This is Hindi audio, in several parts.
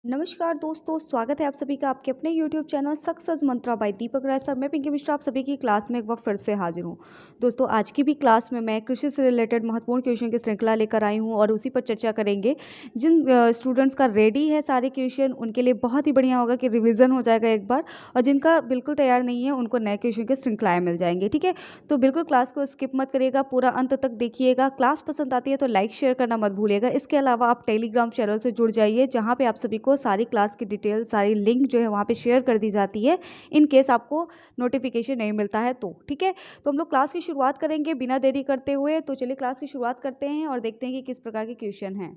नमस्कार दोस्तों, स्वागत है आप सभी का आपके अपने YouTube चैनल सक्सेस मंत्रा बाय दीपक राय सर। मैं पिंकी मिश्रा आप सभी की क्लास में एक बार फिर से हाजिर हूँ। दोस्तों, आज की भी क्लास में मैं कृषि से रिलेटेड महत्वपूर्ण क्वेश्चन की श्रृंखला लेकर आई हूँ और उसी पर चर्चा करेंगे। जिन स्टूडेंट्स का रेडी है सारे क्वेश्चन, उनके लिए बहुत ही बढ़िया होगा कि रिविज़न हो जाएगा एक बार, और जिनका बिल्कुल तैयार नहीं है उनको नए क्वेश्चन की श्रृंखलाएँ मिल जाएंगे। ठीक है, तो बिल्कुल क्लास को स्किप मत करिएगा, पूरा अंत तक देखिएगा। क्लास पसंद आती है तो लाइक शेयर करना मत भूलिएगा। इसके अलावा आप टेलीग्राम चैनल से जुड़ जाइए, जहाँ पे आप सभी को सारी क्लास की डिटेल, सारी लिंक जो है वहाँ पे शेयर कर दी जाती है, इन केस आपको नोटिफिकेशन नहीं मिलता है तो। ठीक है, तो हम लोग क्लास की शुरुआत करेंगे बिना देरी करते हुए। तो चलिए क्लास की शुरुआत करते हैं और देखते हैं कि किस प्रकार के क्वेश्चन हैं।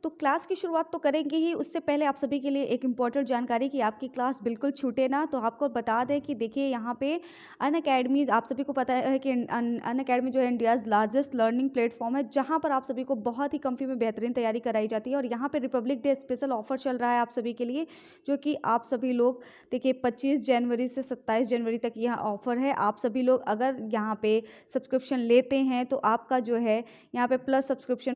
तो क्लास की शुरुआत तो करेंगे ही, उससे पहले आप सभी के लिए एक इम्पॉर्टेंट जानकारी कि आपकी क्लास बिल्कुल छूटे ना। तो आपको बता दें कि देखिए यहाँ पे अनअकैडमी, आप सभी को पता है कि अनअकैडमी जो है इंडियाज़ लार्जेस्ट लर्निंग प्लेटफॉर्म है, जहाँ पर आप सभी को बहुत ही कम फी में बेहतरीन तैयारी कराई जाती है। और यहाँ पे रिपब्लिक डे स्पेशल ऑफर चल रहा है आप सभी के लिए, जो कि आप सभी लोग देखिए 25 जनवरी से 27 जनवरी तक यह ऑफर है। आप सभी लोग अगर यहाँ पे सब्सक्रिप्शन लेते हैं तो आपका जो है यहाँ पे प्लस सब्सक्रिप्शन।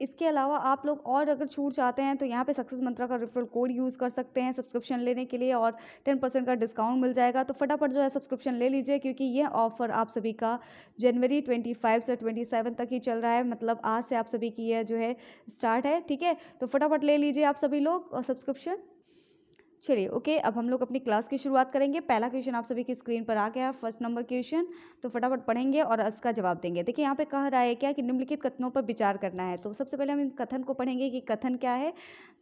इसके अलावा आप लोग और अगर छूट चाहते हैं तो यहाँ पे सक्सेस मंत्रा का रेफरल कोड यूज़ कर सकते हैं सब्सक्रिप्शन लेने के लिए, और 10% का डिस्काउंट मिल जाएगा। तो फटाफट जो है सब्सक्रिप्शन ले लीजिए, क्योंकि यह ऑफर आप सभी का जनवरी 25 से 27 तक ही चल रहा है। मतलब आज से आप सभी की यह जो है स्टार्ट है। ठीक है, तो फटाफट ले लीजिए आप सभी लोग सब्सक्रिप्शन। चलिए ओके, अब हम लोग अपनी क्लास की शुरुआत करेंगे। पहला क्वेश्चन आप सभी की स्क्रीन पर आ गया, फर्स्ट नंबर क्वेश्चन। तो फटाफट पढ़ेंगे और इसका जवाब देंगे। देखिए यहाँ पे कह रहा है क्या कि निम्नलिखित कथनों पर विचार करना है। तो सबसे पहले हम इन कथन को पढ़ेंगे कि कथन क्या है।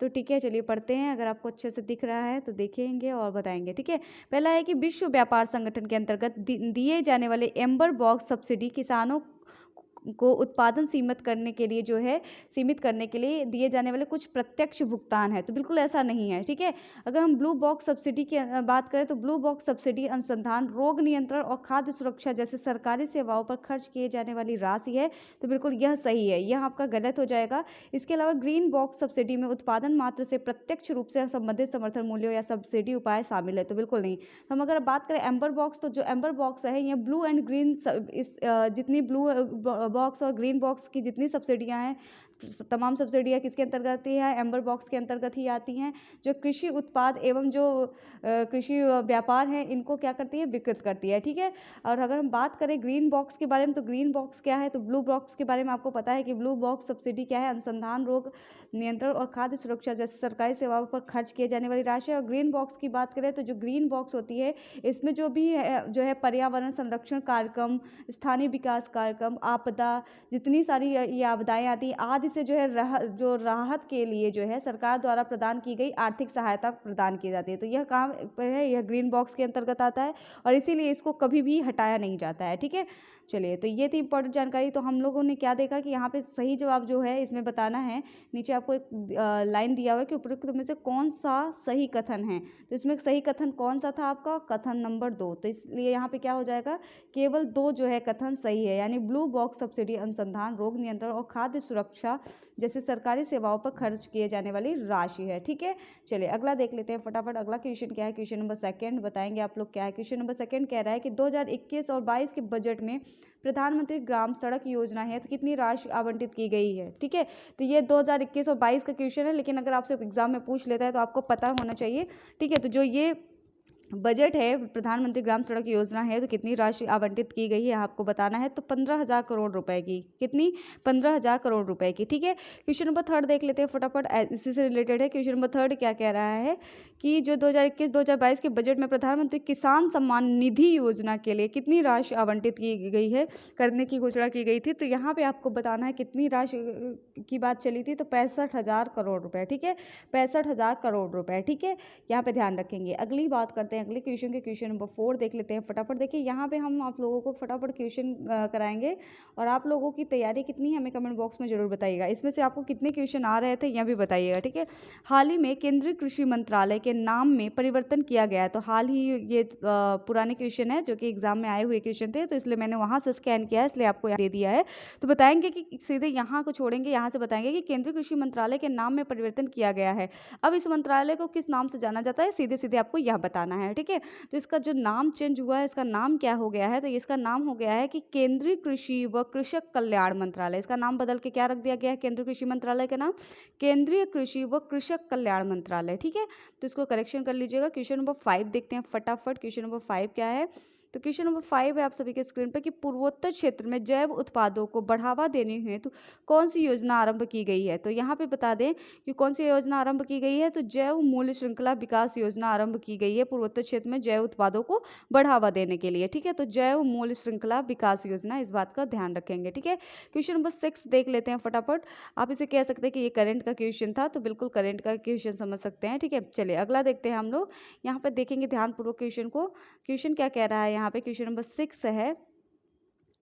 तो ठीक है, चलिए पढ़ते हैं। अगर आपको अच्छे से दिख रहा है तो देखेंगे और बताएंगे। ठीक है, पहला है कि विश्व व्यापार संगठन के अंतर्गत दिए जाने वाले एम्बर बॉक्स सब्सिडी किसानों को उत्पादन सीमित करने के लिए दिए जाने वाले कुछ प्रत्यक्ष भुगतान है। तो बिल्कुल ऐसा नहीं है। ठीक है, अगर हम ब्लू बॉक्स सब्सिडी की बात करें तो ब्लू बॉक्स सब्सिडी अनुसंधान, रोग नियंत्रण और खाद्य सुरक्षा जैसे सरकारी सेवाओं पर खर्च किए जाने वाली राशि है। तो बिल्कुल यह सही है, यह आपका गलत हो जाएगा। इसके अलावा ग्रीन बॉक्स सब्सिडी में उत्पादन मात्र से प्रत्यक्ष रूप से संबंधित समर्थन मूल्यों या सब्सिडी उपाय शामिल है। तो बिल्कुल नहीं। हम अगर बात करें एम्बर बॉक्स, तो जो एम्बर बॉक्स है यह ब्लू एंड ग्रीन जितनी ब्लू बॉक्स और ग्रीन बॉक्स की जितनी सब्सिडियां हैं, तमाम सब्सिडियां किसके अंतर्गत ही है, एम्बर बॉक्स के अंतर्गत ही आती हैं। जो कृषि उत्पाद एवं जो कृषि व्यापार है, इनको क्या करती है, विकृत करती है। ठीक है, और अगर हम बात करें ग्रीन बॉक्स के बारे में, तो ग्रीन बॉक्स क्या है, तो ब्लू बॉक्स के बारे में आपको पता है कि ब्लू बॉक्स सब्सिडी क्या है, अनुसंधान, रोग नियंत्रण और खाद्य सुरक्षा जैसे सरकारी सेवाओं पर खर्च किए जाने वाली राशि है। और ग्रीन बॉक्स की बात करें तो जो ग्रीन बॉक्स होती है, इसमें जो भी है, जो है पर्यावरण संरक्षण कार्यक्रम, स्थानीय विकास कार्यक्रम, आपदा, जितनी सारी ये आपदाएं आती आदि से जो है जो राहत के लिए जो है सरकार द्वारा प्रदान की गई आर्थिक सहायता प्रदान की जाती है। तो यह काम है, यह ग्रीन बॉक्स के अंतर्गत आता है और इसीलिए इसको कभी भी हटाया नहीं जाता है। ठीक है, चलिए, तो ये थी इंपॉर्टेंट जानकारी। तो हम लोगों ने क्या देखा कि यहाँ पे सही जवाब जो है इसमें बताना है। नीचे आपको एक लाइन दिया हुआ है कि उपरोक्त में से कौन सा सही कथन है। तो इसमें सही कथन कौन सा था आपका, कथन नंबर 2। तो इसलिए यहाँ पे क्या हो जाएगा, केवल 2 जो है कथन सही है, यानी ब्लू बॉक्स सब्सिडी अनुसंधान, रोग नियंत्रण और खाद्य सुरक्षा जैसे सरकारी सेवाओं पर खर्च किए जाने वाली राशि है। ठीक है, चलिए अगला देख लेते हैं फटाफट। अगला क्वेश्चन क्या है, क्वेश्चन नंबर सेकंड, बताएंगे आप लोग क्या है। क्वेश्चन नंबर सेकंड कह रहा है कि 2021 और 22 के बजट में प्रधानमंत्री ग्राम सड़क योजना है तो कितनी राशि आवंटित की गई है। ठीक है, तो ये 2021 और 22 का क्वेश्चन है, लेकिन अगर आपसे एग्जाम में पूछ लेता है तो आपको पता होना चाहिए। ठीक है, तो जो ये बजट है, प्रधानमंत्री ग्राम सड़क योजना है, तो कितनी राशि आवंटित की गई है आपको बताना है। तो 15,000 करोड़ रुपए की, कितनी, 15,000 करोड़ रुपए की। ठीक है, क्वेश्चन नंबर थर्ड देख लेते हैं फटाफट, इसी से रिलेटेड है। क्वेश्चन नंबर थर्ड क्या कह रहा है कि जो 2021-2022 के बजट में प्रधानमंत्री किसान सम्मान निधि योजना के लिए कितनी राशि आवंटित की गई है, करने की घोषणा की गई थी। तो यहाँ पे आपको बताना है कितनी राशि की बात चली थी। तो 65,000 करोड़ रुपए। ठीक है, 65,000 करोड़ रुपए। ठीक है, यहाँ पे ध्यान रखेंगे। अगली बात करते हैं अगले क्वेश्चन के, क्वेश्चन नंबर 4 देख लेते हैं फटाफट। देखिए यहाँ पे हम आप लोगों को फटाफट क्वेश्चन कराएंगे, और आप लोगों की तैयारी कितनी है हमें कमेंट बॉक्स में जरूर बताइएगा। इसमें से आपको कितने क्वेश्चन आ रहे थे यह भी बताइएगा। ठीक है, हाल ही में केंद्रीय कृषि मंत्रालय के नाम में परिवर्तन किया गया है। तो हाल ही ये पुराने क्वेश्चन है जो कि एग्जाम में आए हुए क्वेश्चन थे, तो इसलिए मैंने वहां से स्कैन किया है, इसलिए आपको दे दिया है। तो बताएंगे कि सीधे यहाँ को छोड़ेंगे, यहाँ से बताएंगे कि केंद्रीय कृषि मंत्रालय के नाम में परिवर्तन किया गया है। अब इस मंत्रालय को किस नाम से जाना जाता है, सीधे सीधे आपको यह बताना है। है, ठीक है। तो इसका जो नाम चेंज हुआ है, इसका नाम क्या हो गया है, तो इसका नाम हो गया है कि केंद्रीय कृषि व कृषक कल्याण मंत्रालय। इसका नाम बदल के क्या रख दिया गया है, केंद्रीय कृषि मंत्रालय का नाम केंद्रीय कृषि व कृषक कल्याण मंत्रालय, ठीक है। तो इसको करेक्शन कर लीजिएगा। क्वेश्चन नंबर 5 देखते हैं फटाफट। क्वेश्चन नंबर 5 क्या है, तो क्वेश्चन नंबर 5 है आप सभी के स्क्रीन पर कि पूर्वोत्तर क्षेत्र में जैव उत्पादों को बढ़ावा देने हेतु कौन सी योजना आरंभ की गई है। तो यहाँ पे बता दें कि कौन सी योजना आरंभ की गई है, तो जैव मूल्य श्रृंखला विकास योजना आरंभ की गई है पूर्वोत्तर क्षेत्र में जैव उत्पादों को बढ़ावा देने के लिए, ठीक है। तो जैव मूल्य श्रृंखला विकास योजना, इस बात का ध्यान रखेंगे, ठीक है। क्वेश्चन नंबर 6 देख लेते हैं फटाफट। आप इसे कह सकते हैं कि ये करंट का क्वेश्चन था, तो बिल्कुल करंट का क्वेश्चन समझ सकते हैं, ठीक है। चलिए अगला देखते हैं हम लोग। यहाँ पर देखेंगे ध्यानपूर्वक क्वेश्चन को। क्वेश्चन क्या कह रहा है यहाँ पे, क्वेश्चन नंबर 6 है,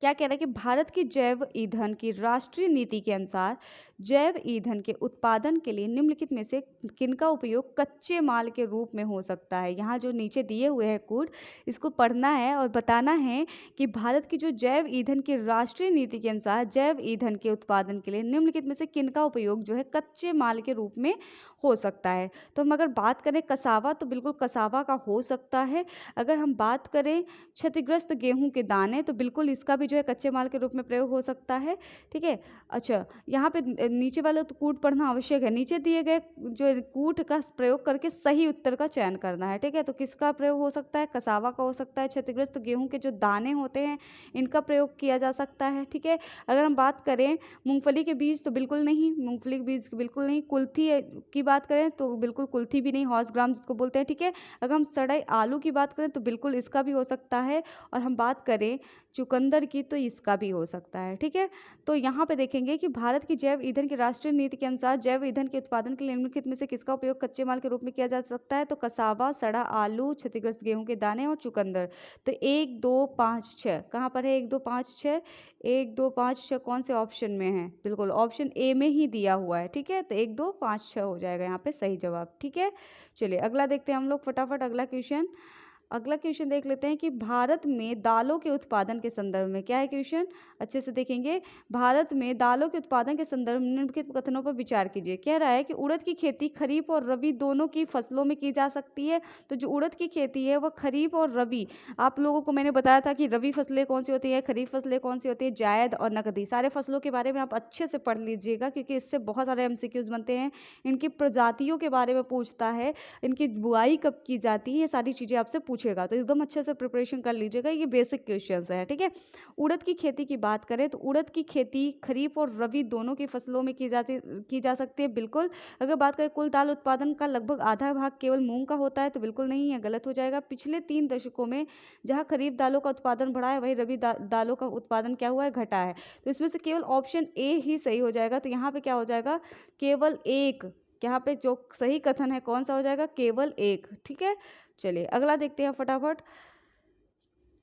क्या कह रहा है कि भारत की जैव ईंधन की राष्ट्रीय नीति के अनुसार जैव ईंधन के उत्पादन के लिए निम्नलिखित में से किनका उपयोग कच्चे माल के रूप में हो सकता है। यहाँ जो नीचे दिए हुए हैं कोड, इसको पढ़ना है और बताना है कि भारत की जो जैव ईंधन की राष्ट्रीय नीति के अनुसार जैव ईंधन के उत्पादन के लिए निम्नलिखित में से किनका उपयोग जो है कच्चे माल के रूप में हो सकता है। तो हम अगर बात करें कसावा, तो बिल्कुल कसावा का हो सकता है। अगर हम बात करें क्षतिग्रस्त गेहूं के दाने, तो बिल्कुल इसका भी जो है कच्चे माल के रूप में प्रयोग हो सकता है, ठीक है। अच्छा, यहाँ पे नीचे वाले तो कूट पढ़ना आवश्यक है। नीचे दिए गए जो कूट का प्रयोग करके सही उत्तर का चयन करना है, ठीक है। तो किसका प्रयोग हो सकता है, कसावा का हो सकता है। क्षतिग्रस्त गेहूं के जो दाने होते हैं इनका प्रयोग किया जा सकता है, ठीक है। अगर हम बात करें मूंगफली के बीज, तो बिल्कुल नहीं, मूंगफली के बीज बिल्कुल नहीं। कुल्थी की बात करें तो बिल्कुल कुल्थी भी नहीं, हॉर्स ग्राम जिसको बोलते हैं, ठीक है। अगर हम सड़े आलू की बात करें तो बिल्कुल इसका भी हो सकता है। और हम बात करें चुकंदर की, तो इसका भी हो सकता है, ठीक है। तो यहाँ पे देखेंगे कि भारत की जैव ईंधन की राष्ट्रीय नीति के अनुसार जैव ईंधन के उत्पादन के लिए निम्नलिखित में से किसका उपयोग कच्चे माल के रूप में किया जा सकता है। तो कसावा, सड़ा आलू, क्षतिग्रस्त गेहूं के दाने और चुकंदर। तो 1 2 5 6 कहाँ पर है, 1 2 5 6, 1 2 5 6 कौन से ऑप्शन में है, बिल्कुल ऑप्शन ए में ही दिया हुआ है, ठीक है। तो 1 2 5 6 हो जाएगा यहाँ पे सही जवाब, ठीक है। चलिए अगला देखते हैं हम लोग फटाफट। अगला क्वेश्चन देख लेते हैं कि भारत में दालों के उत्पादन के संदर्भ में क्या है क्वेश्चन, अच्छे से देखेंगे। भारत में दालों के उत्पादन के संदर्भ में निम्नलिखित कथनों पर विचार कीजिए। कह रहा है कि उड़द की खेती खरीफ और रबी दोनों की फसलों में की जा सकती है। तो जो उड़द की खेती है वह खरीफ और रबी, आप लोगों को मैंने बताया था कि रबी फसलें कौन सी होती है, खरीफ फसलें कौन सी होती है, जायद और नकदी। सारे फसलों के बारे में आप अच्छे से पढ़ लीजिएगा, क्योंकि इससे बहुत सारे एमसीक्यूज बनते हैं। इनकी प्रजातियों के बारे में पूछता है, इनकी बुआई कब की जाती है, ये सारी चीज़ें आपसे पूछेगा। तो एकदम अच्छे से प्रिपरेशन कर लीजिएगा, ये बेसिक क्वेश्चंस है, ठीक है। उड़द की खेती की बात करें तो उड़द की खेती खरीफ और रबी दोनों की फसलों में की जा सकती है, बिल्कुल। अगर बात करें कुल दाल उत्पादन का लगभग आधा भाग केवल मूंग का होता है, तो बिल्कुल नहीं, है गलत हो जाएगा। पिछले 3 दशकों में जहां खरीफ दालों का उत्पादन बढ़ा है, वही रबी दालों का उत्पादन क्या हुआ है, घटा है। तो इसमें से केवल ऑप्शन ए ही सही हो जाएगा। तो यहाँ पे क्या हो जाएगा, केवल एक, यहाँ पे जो सही कथन है कौन सा हो जाएगा, केवल एक, ठीक है। चलिए अगला देखते हैं फटाफट।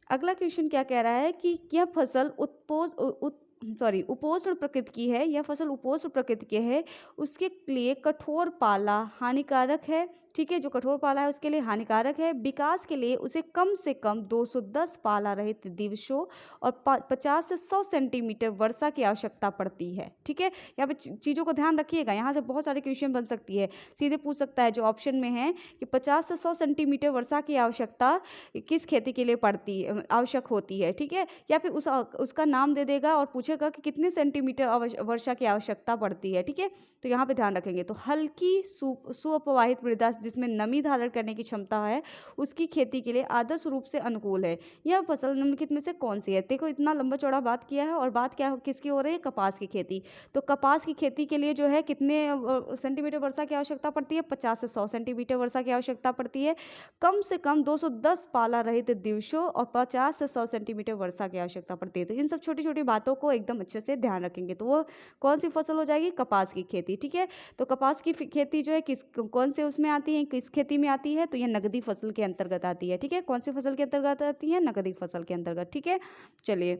अगला क्वेश्चन क्या कह रहा है कि यह फसल उपोष्ण प्रकृति की है, यह फसल उपोष्ण प्रकृति की है, उसके लिए कठोर पाला हानिकारक है, ठीक है। जो कठोर पाला है उसके लिए हानिकारक है। विकास के लिए उसे कम से कम 210 पाला रहित दिवसों और 50 से 100 सेंटीमीटर वर्षा की आवश्यकता पड़ती है, ठीक है। यहाँ पे चीज़ों को ध्यान रखिएगा, यहाँ से बहुत सारे क्वेश्चन बन सकती है। सीधे पूछ सकता है जो ऑप्शन में है कि 50 से 100 सेंटीमीटर वर्षा की आवश्यकता किस खेती के लिए पड़ती है, आवश्यक होती है, ठीक है। या फिर उसका नाम दे देगा और पूछेगा कि कितने सेंटीमीटर वर्षा की आवश्यकता पड़ती है, ठीक है। तो यहाँ पे ध्यान रखेंगे। तो हल्की सुअपवाहित मृदा जिसमें नमी धारण करने की क्षमता है, उसकी खेती के लिए आदर्श रूप से अनुकूल है। यह फसल निम्नलिखित में से कौन सी है। देखो इतना लंबा चौड़ा बात किया है, और बात क्या किसकी हो रही है, कपास की खेती। तो कपास की खेती के लिए जो है कितने सेंटीमीटर वर्षा की आवश्यकता पड़ती है, 50 से 100 सेंटीमीटर वर्षा की आवश्यकता पड़ती है। कम से कम 210 पाला रहित दिवसों और 50 से 100 सेंटीमीटर वर्षा की आवश्यकता पड़ती है। तो इन सब छोटी छोटी बातों को एकदम अच्छे से ध्यान रखेंगे। तो वो कौन सी फसल हो जाएगी, कपास की खेती, ठीक है। तो कपास की खेती जो है कौन से उसमें आती है, किस खेती में आती है, तो ये नकदी फसल के अंतर्गत आती है, ठीक है। कौन सी फसल के अंतर्गत आती है, नकदी फसल के अंतर्गत, ठीक है। चलिए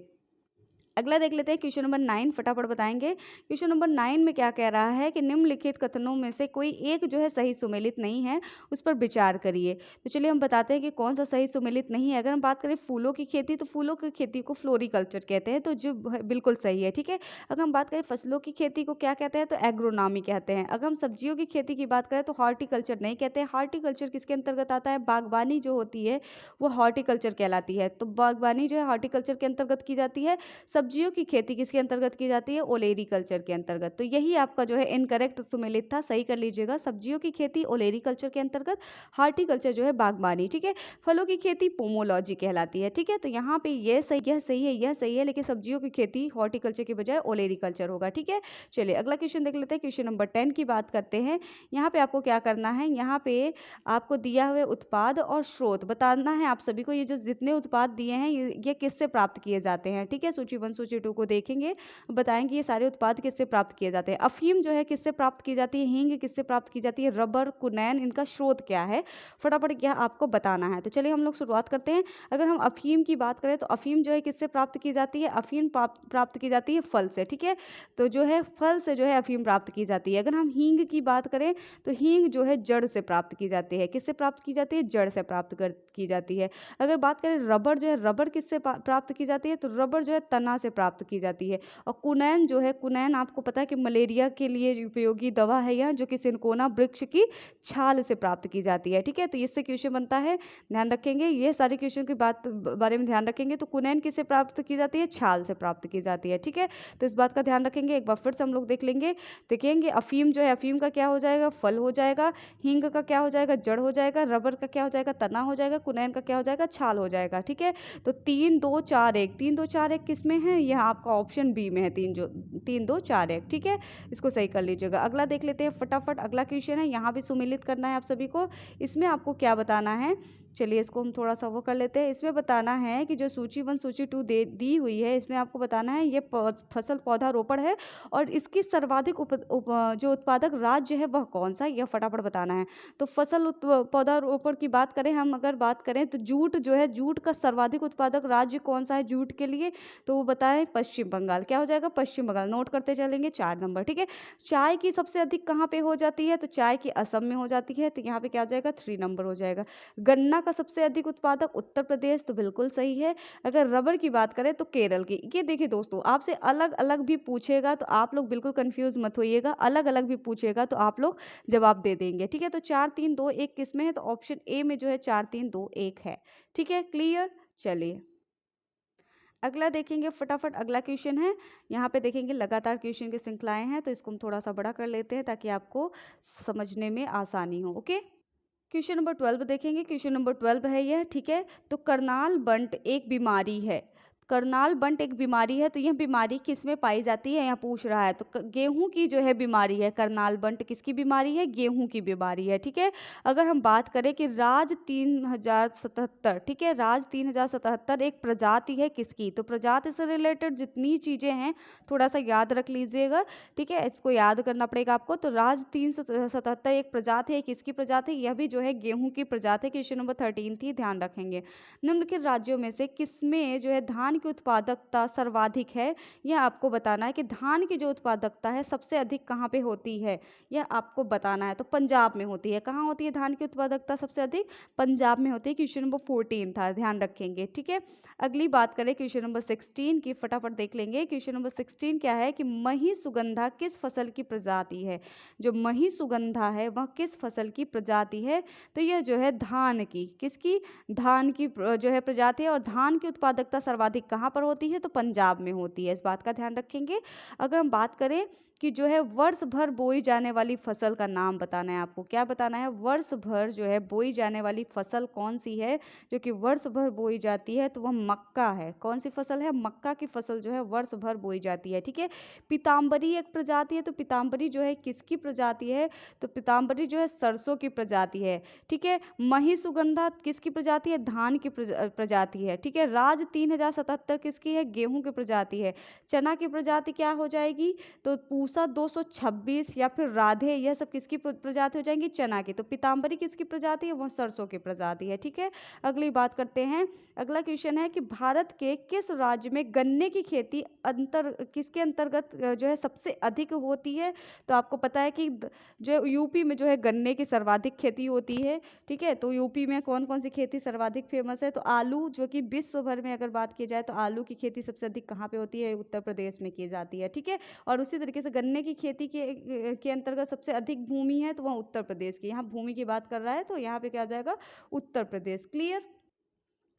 अगला देख लेते हैं क्वेश्चन नंबर 9, फटाफट बताएंगे। क्वेश्चन नंबर 9 में क्या कह रहा है कि निम्नलिखित कथनों में से कोई एक जो है सही सुमेलित नहीं है, उस पर विचार करिए। तो चलिए हम बताते हैं कि कौन सा सही सुमेलित नहीं है। अगर हम बात करें फूलों की खेती, तो फूलों की खेती को फ्लोरिकल्चर कहते हैं, तो जो बिल्कुल सही है, ठीक है। अगर हम बात करें फसलों की खेती को क्या कहते हैं, तो एग्रोनॉमी कहते हैं। अगर हम सब्जियों की खेती की बात करें तो हॉर्टिकल्चर नहीं कहते हैं। हॉर्टिकल्चर किसके अंतर्गत आता है, बागवानी जो होती है वो हॉर्टिकल्चर कहलाती है। तो बागवानी जो है हॉर्टिकल्चर के अंतर्गत की जाती है। सब्जियों की खेती किसके अंतर्गत की जाती है, ओलेरीकल्चर के अंतर्गत। तो यही आपका जो है इनकरेक्ट सुमेलित था, सही कर लीजिएगा। सब्जियों की खेती ओलेरीकल्चर के अंतर्गत, हार्टिकल्चर जो है बागवानी, ठीक है। फलों की खेती पोमोलॉजी कहलाती है, ठीक है। तो यहाँ पे ये सही, यह सही है, यह सही है, लेकिन सब्जियों की खेती हॉर्टिकल्चर के बजाय ओलेरीकल्चर होगा, ठीक है। चलिए अगला क्वेश्चन देख लेते हैं। क्वेश्चन नंबर 10 की बात करते हैं। यहाँ पे आपको क्या करना है, यहाँ पे आपको दिया हुए उत्पाद और स्रोत बताना है आप सभी को। ये जो जितने उत्पाद दिए हैं ये किससे प्राप्त किए जाते हैं, ठीक है। सूची 1 सूची 2 को देखेंगे, बताएंगे ये सारे उत्पाद किससे प्राप्त किए जाते हैं। अफीम जो है किससे प्राप्त की जाती है, हींग किससे प्राप्त की जाती है, रबर, कुनैन, इनका स्रोत क्या है, फटाफट क्या आपको बताना है। तो चलिए हम लोग शुरुआत करते हैं। अगर हम अफीम की बात करें तो अफीम जो है किससे प्राप्त की जाती है, अफीम प्राप्त की जाती है फल से, ठीक है। तो जो है फल से जो है अफीम प्राप्त की जाती है। अगर हम हींग की बात करें तो हींग जो है जड़ से प्राप्त की जाती है। किससे प्राप्त की जाती है, जड़ से प्राप्त की जाती है। अगर बात करें रबर जो है, रबर किससे प्राप्त की जाती है, तो रबर जो है तना से प्राप्त की जाती है। और कुनैन जो है, कुनैन आपको पता है कि मलेरिया के लिए उपयोगी दवा है यह, जो कि सिनकोना वृक्ष की छाल से प्राप्त की जाती है, ठीक है। तो इससे क्वेश्चन बनता है, ध्यान रखेंगे ये सारे क्वेश्चन की बात बारे में ध्यान रखेंगे। तो कुनैन किससे प्राप्त की जाती है, छाल से प्राप्त की जाती है, ठीक है। तो इस बात का ध्यान रखेंगे। एक बार फिर से हम लोग देख लेंगे, देखेंगे अफीम जो है, अफीम का क्या हो जाएगा, फल हो जाएगा। हींग का क्या हो जाएगा, जड़ हो जाएगा। रबर का क्या हो जाएगा, तना हो जाएगा। कुनैन का क्या हो जाएगा, छाल हो जाएगा, ठीक है। तो 3 2 4 1, 3 2 4 1 किस में है, यह आपका ऑप्शन बी में है, 3 2 4 1, ठीक है। इसको सही कर लीजिएगा। अगला देख लेते हैं फटाफट। अगला क्वेश्चन है, यहाँ भी सुमेलित करना है आप सभी को। इसमें आपको क्या बताना है, चलिए इसको हम थोड़ा सा वो कर लेते हैं। इसमें बताना है कि जो सूची 1 सूची 2 दी हुई है, इसमें आपको बताना है ये फसल पौधारोपण है और इसकी सर्वाधिक जो उत्पादक राज्य है वह कौन सा, यह फटाफट बताना है। तो फसल पौधारोपण की बात करें, हम अगर बात करें तो जूट जो है, जूट का सर्वाधिक उत्पादक राज्य कौन सा है जूट के लिए, तो वो बताएं पश्चिम बंगाल। क्या हो जाएगा, पश्चिम बंगाल। नोट करते चलेंगे, 4 नंबर, ठीक है। चाय की सबसे अधिक कहाँ पे हो जाती है, तो चाय की असम में हो जाती है, तो यहाँ पे क्या हो जाएगा, 3 नंबर हो जाएगा। गन्ना का सबसे अधिक उत्पादक उत्तर प्रदेश, तो बिल्कुल सही है। अगर रबर की बात करें तो केरल की। ये देखिए दोस्तों, आपसे अलग अलग भी पूछेगा तो आप लोग बिल्कुल कंफ्यूज मत होइएगा, अलग अलग भी पूछेगा तो आप लोग जवाब दे देंगे, ठीक है। तो 4 3 2 1 किस में है, तो ऑप्शन ए में जो है 4 3 2 1 है, ठीक है, क्लियर। चलिए अगला देखेंगे फटाफट। अगला क्वेश्चन है, यहाँ पे देखेंगे लगातार क्वेश्चन की श्रृंखलाएं हैं, तो इसको हम थोड़ा सा बड़ा कर लेते हैं ताकि आपको समझने में आसानी हो, ओके। क्वेश्चन नंबर 12 देखेंगे। क्वेश्चन नंबर 12 है यह, ठीक है। तो करनाल बंट एक बीमारी है, करनाल बंट एक बीमारी है, तो यह बीमारी किस में पाई जाती है, यहाँ पूछ रहा है। तो गेहूं की जो है बीमारी है, करनाल बंट किसकी बीमारी है, गेहूं की बीमारी है, ठीक है। अगर हम बात करें कि राज 3077, ठीक है, राज 3077 एक प्रजाति है किसकी, तो प्रजाति से रिलेटेड जितनी चीज़ें हैं थोड़ा सा याद रख लीजिएगा, ठीक है। इसको याद करना पड़ेगा आपको। तो राज 377 एक प्रजाति है, किसकी प्रजाति, यह भी जो है गेहूं की प्रजाति। क्वेश्चन नंबर 13 थी, ध्यान रखेंगे। निम्नलिखित राज्यों में से किसमें जो है धान की उत्पादकता सर्वाधिक है, यह आपको बताना है कि धान की जो उत्पादकता है सबसे अधिक कहाँ पे होती है, यह आपको बताना है। तो पंजाब में होती है। कहाँ होती है धान की उत्पादकता सबसे अधिक, पंजाब में होती है। क्वेश्चन नंबर 14 था, ध्यान रखेंगे, ठीक है। अगली बात करें क्वेश्चन नंबर 16 की, फटाफट देख लेंगे। क्वेश्चन नंबर 16 क्या है कि मही सुगंधा किस फसल की प्रजाति है, जो मही सुगंधा है वह किस फसल की प्रजाति है, तो यह जो है धान की, किसकी, धान की जो है प्रजाति है। और धान की उत्पादकता सर्वाधिक कहाँ पर होती है, तो पंजाब में होती है, इस बात का ध्यान रखेंगे। अगर हम बात करें कि जो है वर्ष भर बोई जाने वाली फसल का नाम बताना है आपको, क्या बताना है, वर्ष भर जो है बोई जाने वाली फसल कौन सी है जो कि वर्ष भर बोई जाती है, तो वह मक्का है। कौन सी फसल है, मक्का की फसल जो है वर्ष भर बोई जाती है, ठीक है। पीताम्बरी एक प्रजाति है, तो पीताम्बरी जो है किसकी प्रजाति है, तो पीताम्बरी जो है सरसों की प्रजाति है, ठीक है। मही सुगंधा किसकी प्रजाति है, धान की प्रजाति है, ठीक है। राज 3077 किसकी है, गेहूं की प्रजाति है। चना की प्रजाति क्या हो जाएगी, तो पूसा पूसा 226 या फिर राधे, यह सब किसकी प्रजाति हो जाएंगी? चना की। तो पीताम्बरी किसकी प्रजाति है? वह सरसों की प्रजाति है। ठीक है, अगली बात करते हैं। अगला क्वेश्चन है कि भारत के किस राज्य में गन्ने की खेती किसके अंतर्गत जो है सबसे अधिक होती है? तो आपको पता है कि जो यूपी में जो है गन्ने की सर्वाधिक खेती होती है। ठीक है, तो यूपी में कौन कौन सी खेती सर्वाधिक फेमस है? तो आलू, जो कि विश्व भर में अगर बात की जाए तो आलू की खेती सबसे अधिक कहाँ पे होती है? उत्तर प्रदेश में की जाती है। ठीक है, और उसी तरीके से गन्ने की खेती के अंतर्गत सबसे अधिक भूमि है तो वह उत्तर प्रदेश की। यहाँ भूमि की बात कर रहा है तो यहाँ पे क्या आ जाएगा? उत्तर प्रदेश। क्लियर?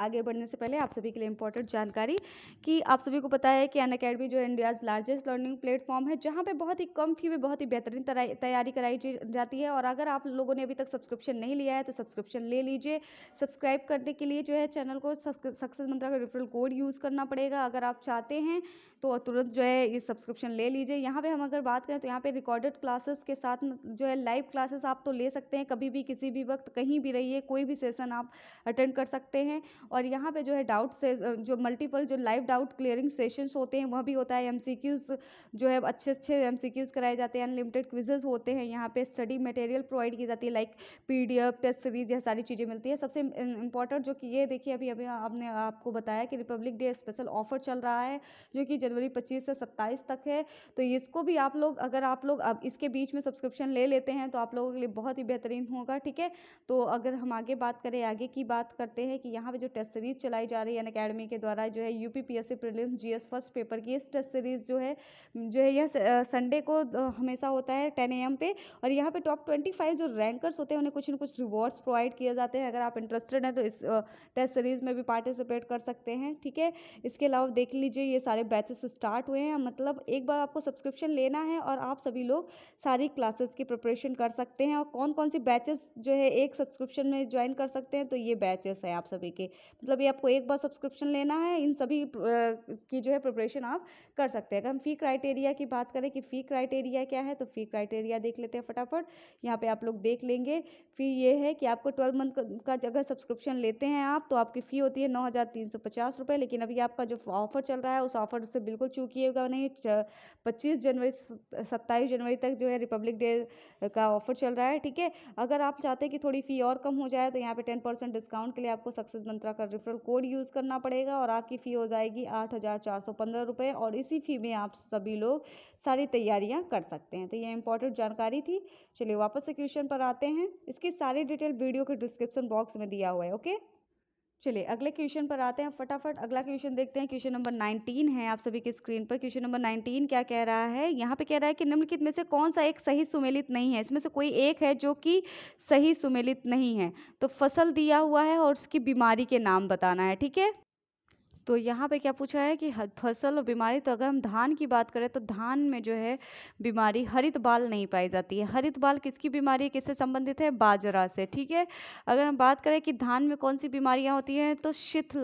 आगे बढ़ने से पहले आप सभी के लिए इंपॉर्टेंट जानकारी कि आप सभी को पता है कि अनअकैडमी जो है इंडियाज़ लार्जेस्ट लर्निंग प्लेटफॉर्म है, जहां पे बहुत ही कम फी में बहुत ही बेहतरीन तैयारी कराई जाती है। और अगर आप लोगों ने अभी तक सब्सक्रिप्शन नहीं लिया है तो सब्सक्रिप्शन ले लीजिए। सब्सक्राइब करने के लिए जो है चैनल को सक्सेस मंत्रा का रेफरल कोड यूज़ करना पड़ेगा। अगर आप चाहते हैं तो तुरंत जो है ये सब्सक्रिप्शन ले लीजिए। यहाँ पे हम अगर बात करें तो यहाँ पे रिकॉर्डेड क्लासेस के साथ जो है लाइव क्लासेस आप तो ले सकते हैं, कभी भी किसी भी वक्त कहीं भी रहिए, कोई भी सेशन आप अटेंड कर सकते हैं। और यहाँ पे जो है डाउट से जो मल्टीपल जो लाइव डाउट क्लियरिंग सेशंस होते हैं वह भी होता है। एमसीक्यूज जो है अच्छे अच्छे एमसीक्यूज कराए जाते हैं। अनलिमिटेड क्विजेज होते हैं। यहाँ पे स्टडी मटेरियल प्रोवाइड की जाती है, लाइक पीडीएफ, टेस्ट सीरीज, यह सारी चीज़ें मिलती है। सबसे इंपॉर्टेंट जो कि ये देखिए अभी अभी आपने आपको बताया कि रिपब्लिक डे स्पेशल ऑफर चल रहा है जो कि जनवरी 25 से 27 तक है। तो इसको भी आप लोग, अगर आप लोग अब इसके बीच में सब्सक्रिप्शन ले लेते हैं तो आप लोगों के लिए बहुत ही बेहतरीन होगा। ठीक है, तो अगर हम आगे बात करें, आगे की बात करते हैं कि यहाँ पे जो टेस्ट सीरीज चलाई जा रही है अनअकैडमी के द्वारा जो है UPPSC prelims GS first paper की, इस टेस्ट सीरीज जो है यह संडे को हमेशा होता है 10 AM पे। और यहाँ पे टॉप 25 जो रैंकर्स होते हैं उन्हें कुछ न कुछ रिवॉर्ड्स प्रोवाइड किए जाते हैं। अगर आप इंटरेस्टेड हैं तो इस टेस्ट सीरीज में भी पार्टिसिपेट कर सकते हैं। ठीक है, इसके अलावा देख लीजिए ये सारे बैचेस स्टार्ट हुए हैं। मतलब एक बार आपको सब्सक्रिप्शन लेना है और आप सभी लोग सारी क्लासेस की प्रिपरेशन कर सकते हैं। और कौन कौन सी बैचेस जो है एक सब्सक्रिप्शन में ज्वाइन कर सकते हैं, तो ये बैचेस हैं आप सभी के। मतलब ये आपको एक बार सब्सक्रिप्शन लेना है, इन सभी की जो है प्रिपरेशन आप कर सकते हैं। अगर हम फ़ी क्राइटेरिया की बात करें कि फ़ी क्राइटेरिया क्या है, तो फ़ी क्राइटेरिया देख लेते हैं फटाफट। यहाँ पे आप लोग देख लेंगे। फ़ी ये है कि आपको 12 मंथ का अगर सब्सक्रिप्शन लेते हैं आप तो आपकी फ़ी होती है 9,350 रुपये। लेकिन अभी आपका जो ऑफर चल रहा है उस ऑफर से बिल्कुल चूकिएगा नहीं। 25 जनवरी 27 जनवरी तक जो है रिपब्लिक डे का ऑफर चल रहा है। ठीक है, अगर आप चाहते हैं कि थोड़ी फ़ी और कम हो जाए तो यहाँ पे 10% डिस्काउंट के लिए आपको सक्सेस मंत्रा का रेफरल कोड यूज़ करना पड़ेगा और आपकी फ़ी हो जाएगी 8,415 रुपये। और इसी फ़ी में आप सभी लोग सारी तैयारियां कर सकते हैं। तो ये इंपॉर्टेंट जानकारी थी। चलिए वापस से क्वेश्चन पर आते हैं। इसकी सारी डिटेल वीडियो के डिस्क्रिप्शन बॉक्स में दिया हुआ है। ओके, चलिए अगले क्वेश्चन पर आते हैं फटाफट। अगला क्वेश्चन देखते हैं। क्वेश्चन नंबर 19 है आप सभी की स्क्रीन पर। क्वेश्चन नंबर 19 क्या कह रहा है? यहाँ पे कह रहा है कि निम्नलिखित में से कौन सा एक सही सुमेलित नहीं है? इसमें से कोई एक है जो कि सही सुमेलित नहीं है। तो फसल दिया हुआ है और उसकी बीमारी के नाम बताना है। ठीक है, तो यहाँ पे क्या पूछा है कि फसल और बीमारी। तो अगर हम धान की बात करें तो धान में जो है बीमारी हरित बाल नहीं पाई जाती है। हरित बाल किसकी बीमारी है, किससे संबंधित है? बाजरा से। ठीक है, अगर हम बात करें कि धान में कौन सी बीमारियां होती हैं तो सिथ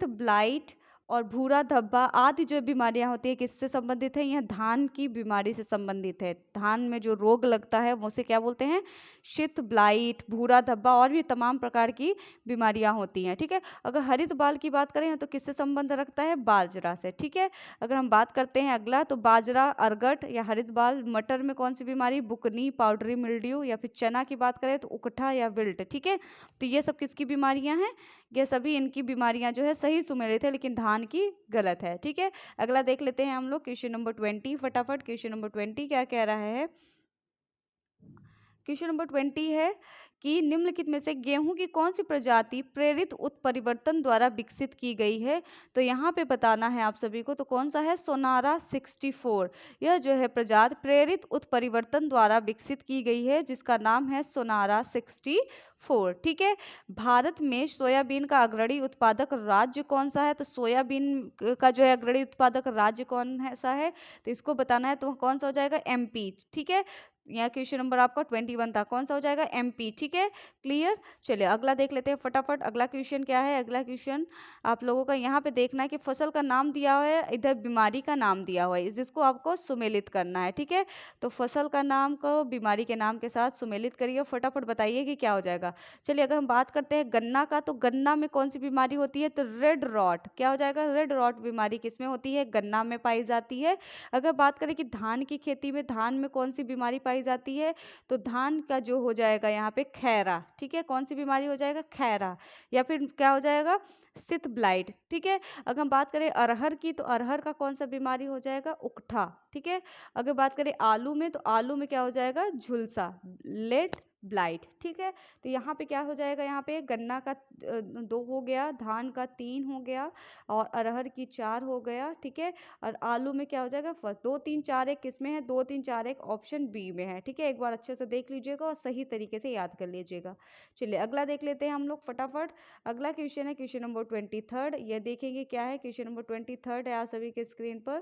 ब्लाइट और भूरा धब्बा आदि जो बीमारियां होती है किससे संबंधित है? यह धान की बीमारी से संबंधित है। धान में जो रोग लगता है उसे क्या बोलते हैं? शीत ब्लाइट, भूरा धब्बा और भी तमाम प्रकार की बीमारियां होती हैं। ठीक है, अगर हरित बाल की बात करें तो किससे संबंध रखता है? बाजरा से। ठीक है, अगर हम बात करते हैं अगला तो बाजरा, अरगट या हरित बाल। मटर में कौन सी बीमारी? बुकनी, पाउडरी मिल्ड्यू। या फिर चना की बात करें तो उकठा या विल्ट। ठीक है, तो ये सब किसकी बीमारियां हैं? ये सभी इनकी बीमारियां जो है सही सुमेलित है, लेकिन धान की गलत है। ठीक है, अगला देख लेते हैं हम लोग क्वेश्चन नंबर 20 फटाफट। क्वेश्चन नंबर 20 क्या कह रहा है? क्वेश्चन नंबर 20 है कि निम्नलिखित में से गेहूं की कौन सी प्रजाति प्रेरित उत्परिवर्तन द्वारा विकसित की गई है? तो यहाँ पे बताना है आप सभी को। तो कौन सा है? सोनारा 64। यह जो है प्रजाति प्रेरित उत्परिवर्तन द्वारा विकसित की गई है जिसका नाम है सोनारा 64। ठीक है, भारत में सोयाबीन का अग्रणी उत्पादक राज्य कौन सा है? तो सोयाबीन का जो है अग्रणी उत्पादक राज्य कौन सा है? तो इसको बताना है। तो कौन सा हो जाएगा? MP। ठीक है, यहाँ क्वेश्चन नंबर आपका 21 था, कौन सा हो जाएगा? एमपी। ठीक है, क्लियर। चलिए अगला देख लेते हैं फटाफट। अगला क्वेश्चन क्या है? अगला क्वेश्चन आप लोगों का यहाँ पे देखना है कि फसल का नाम दिया हुआ है, इधर बीमारी का नाम दिया हुआ है, जिसको आपको सुमेलित करना है। ठीक है, तो फसल का नाम को बीमारी के नाम के साथ सुमेलित करिए, फटाफट बताइए कि क्या हो जाएगा। चलिए अगर हम बात करते हैं गन्ना का, तो गन्ना में कौन सी बीमारी होती है? तो रेड रॉट। क्या हो जाएगा? रेड रॉट बीमारी किसमें होती है? गन्ना में पाई जाती है। अगर बात करें कि धान की खेती में, धान में कौन सी बीमारी पाई जाती है? तो धान का जो हो जाएगा यहाँ पे खैरा। ठीक है, कौन सी बीमारी हो जाएगा? खैरा। या फिर क्या हो जाएगा? सित ब्लाइट। ठीक है, अगर हम बात करें अरहर की, तो अरहर का कौन सा बीमारी हो जाएगा? उकठा। ठीक है, अगर बात करें आलू में, तो आलू में क्या हो जाएगा? झुलसा, लेट ब्लाइट। ठीक है, तो यहाँ पे क्या हो जाएगा? यहाँ पे गन्ना का 2 हो गया, धान का 3 हो गया और अरहर की 4 हो गया। ठीक है, और आलू में क्या हो जाएगा? फर्स्ट 2 3 4 1 किस में है? 2 3 4 1 ऑप्शन बी में है। ठीक है, एक बार अच्छे से देख लीजिएगा और सही तरीके से याद कर लीजिएगा। चलिए अगला देख लेते हैं हम लोग फटाफट। अगला क्वेश्चन है क्वेश्चन नंबर 23। ये देखेंगे क्या है। क्वेश्चन नंबर 23 है आप सभी के स्क्रीन पर।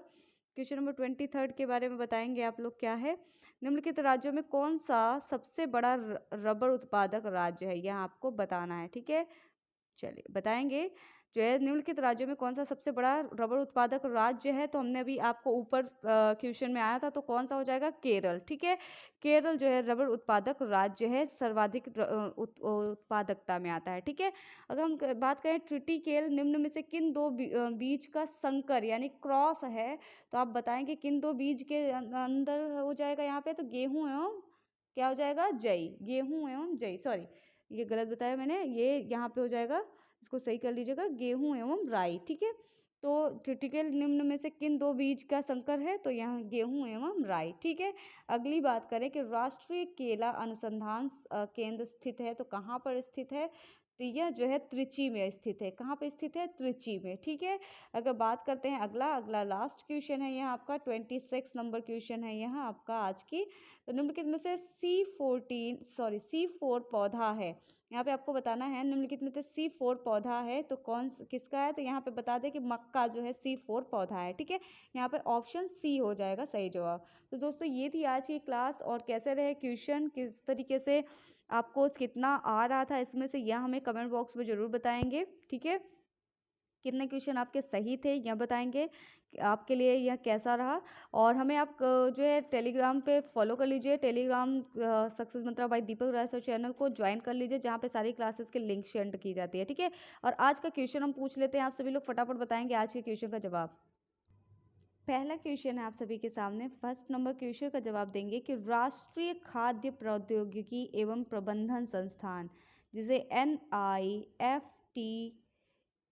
क्वेश्चन नंबर 23 के बारे में बताएंगे आप लोग क्या है। निम्नलिखित राज्यों में कौन सा सबसे बड़ा रबड़ उत्पादक राज्य है? यह आपको बताना है। ठीक है, चलिए बताएंगे। जो है निम्नलिखित राज्यों में कौन सा सबसे बड़ा रबड़ उत्पादक राज्य है? तो हमने अभी आपको ऊपर क्वेश्चन में आया था, तो कौन सा हो जाएगा? केरल। ठीक है, केरल जो है रबड़ उत्पादक राज्य है, सर्वाधिक उत्पादकता में आता है। ठीक है, अगर हम बात करें ट्रिटिकेल निम्न में से किन दो बीज का संकर यानी क्रॉस है? तो आप बताएंगे किन दो बीज के अंदर हो जाएगा यहाँ पे? तो गेहूं एवं क्या हो जाएगा? जई। गेहूं एवं जई, सॉरी ये गलत बताया मैंने, ये यहाँ पे हो जाएगा, इसको सही कर लीजिएगा, गेहूं एवं राई। ठीक है, तो क्रिटिकल निम्न में से किन दो बीज का संकर है? तो यहाँ गेहूं एवं राई। ठीक है, अगली बात करें कि राष्ट्रीय केला अनुसंधान केंद्र स्थित है, तो कहाँ पर स्थित है? तो यह जो है त्रिची में स्थित है। कहाँ पे स्थित है? त्रिची में। ठीक है, अगर बात करते हैं अगला अगला लास्ट क्वेश्चन है यह आपका 26 नंबर क्वेश्चन है यह आपका आज की। तो निम्नलिखित में से C4 पौधा है। यहाँ पे आपको बताना है निम्नलिखित में से C4 पौधा है तो कौन किसका है? तो यहाँ पे बता दें कि मक्का जो है C4 पौधा है। ठीक है, यहाँ पे ऑप्शन सी हो जाएगा सही जवाब। तो दोस्तों ये थी आज की क्लास, और कैसे रहे क्वेश्चन, किस तरीके से आपको कितना आ रहा था इसमें से, यह हमें कमेंट बॉक्स में ज़रूर बताएंगे। ठीक है, कितने क्वेश्चन आपके सही थे यह बताएंगे कि आपके लिए यह कैसा रहा। और हमें आप जो है टेलीग्राम पे फॉलो कर लीजिए, टेलीग्राम सक्सेस मंत्रा bye Deepak Rai sir channel को ज्वाइन कर लीजिए, जहाँ पे सारी क्लासेस के लिंक शेयर की जाती है। ठीक है, और आज का क्वेश्चन हम पूछ लेते हैं, आप सभी लोग फटाफट बताएंगे आज के क्वेश्चन का जवाब। पहला क्वेश्चन है आप सभी के सामने, फर्स्ट नंबर क्वेश्चन का जवाब देंगे कि राष्ट्रीय खाद्य प्रौद्योगिकी एवं प्रबंधन संस्थान, जिसे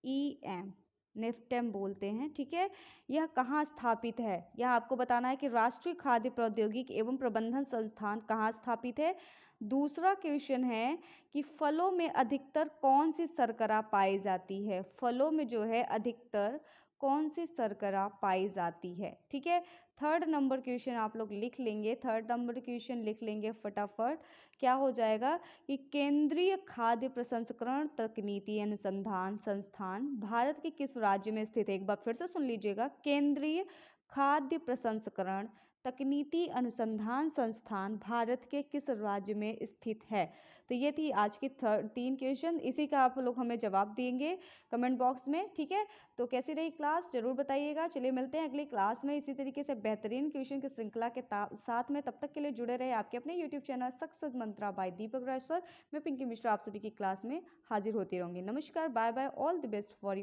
NIFTEM निफ्टेम बोलते हैं। ठीक है, यह कहाँ स्थापित है? यह आपको बताना है कि राष्ट्रीय खाद्य प्रौद्योगिकी एवं प्रबंधन संस्थान कहाँ स्थापित है। दूसरा क्वेश्चन है कि फलों में अधिकतर कौन सी शर्करा पाई जाती है? फलों में जो है अधिकतर कौन सी शर्करा पाई जाती है? ठीक है, थर्ड नंबर क्वेश्चन आप लोग लिख लेंगे, थर्ड नंबर क्वेश्चन लिख लेंगे फटाफट। क्या हो जाएगा कि केंद्रीय खाद्य प्रसंस्करण तकनीकी अनुसंधान संस्थान भारत के किस राज्य में स्थित है? एक बार फिर से सुन लीजिएगा, केंद्रीय खाद्य प्रसंस्करण तकनीकी अनुसंधान संस्थान भारत के किस राज्य में स्थित है? तो ये थी आज की 3 क्वेश्चन, इसी का आप लोग हमें जवाब देंगे कमेंट बॉक्स में। ठीक है, तो कैसी रही क्लास जरूर बताइएगा। चलिए मिलते हैं अगली क्लास में इसी तरीके से बेहतरीन क्वेश्चन की श्रृंखला के साथ में। तब तक के लिए जुड़े रहे आपके अपने यूट्यूब चैनल सक्सेस मंत्रा बाय दीपक राज सर। मैं पिंकी मिश्रा आप सभी की क्लास में हाजिर होती रहूंगी। नमस्कार, bye bye, all the best for you.